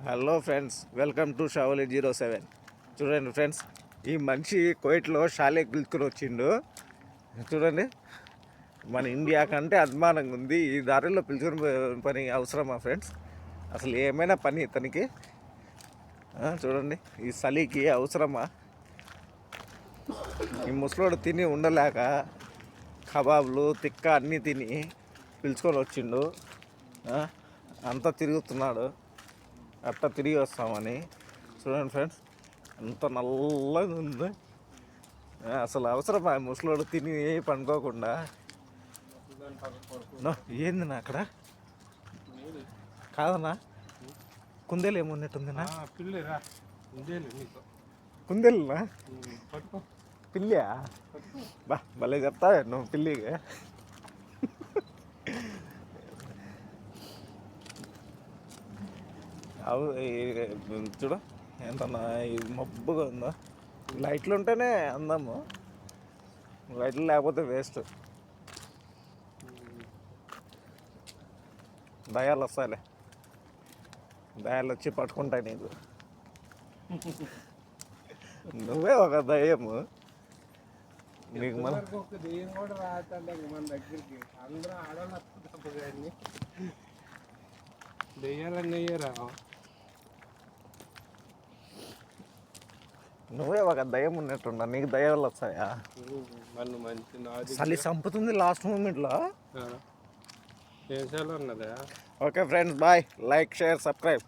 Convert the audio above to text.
Hello friends, welcome to Shavali 07. చూడండి friends, ఈ మనిషి కోయిట్లో షాలేకి పిలుచుకుని వచ్చిండు. చూడండి, మన ఇండియా కంటే అభిమానంగా ఉంది. ఈ దారిలో పిలుచుకుని పని అవసరమా ఫ్రెండ్స్? అసలు ఏమైనా పని ఇతనికి? చూడండి, ఈ చలికి అవసరమా? ఈ ముసలోడు తిని ఉండలేక కబాబులు తిక్క అన్నీ తిని పిలుచుకొని వచ్చిండు. అంతా తిరుగుతున్నాడు. అట్లా తిరిగి వస్తామని. చూడండి ఫ్రెండ్స్, అంత నల్లగా ఉంది. అసలు అవసరమా ముసలోడు తిని పండుకోకుండా? ఏంది నా అక్కడ కాదన్నా? కుందేలు ఏమున్నట్టుందినా? కుందేలునా? పిల్లియా? బా భలే చెప్తావే నువ్వు పిల్లిగా. అవు చూడ ఎంత ఇది మబ్బుగా ఉందో. లైట్లు ఉంటేనే అందాము, లైట్లు లేకపోతే వేస్ట్. దయాలు వస్తాయిలే, దయాలు వచ్చి పట్టుకుంటాయి నీకు. నువ్వే ఒక దయ్యము. నీకు మన దెయ్యం కూడా రాదండి మన దగ్గరికి. అందరూ ఆడవాళ్ళు దెయ్యాలన్నీ రావు. నువ్వే ఒక దయ్యం ఉన్నట్టున్నా, నీకు దయ్యాలు వస్తాయా? చలి చంపుతుంది లాస్ట్ మూమెంట్లో. Okay friends, bye. Like, share, subscribe.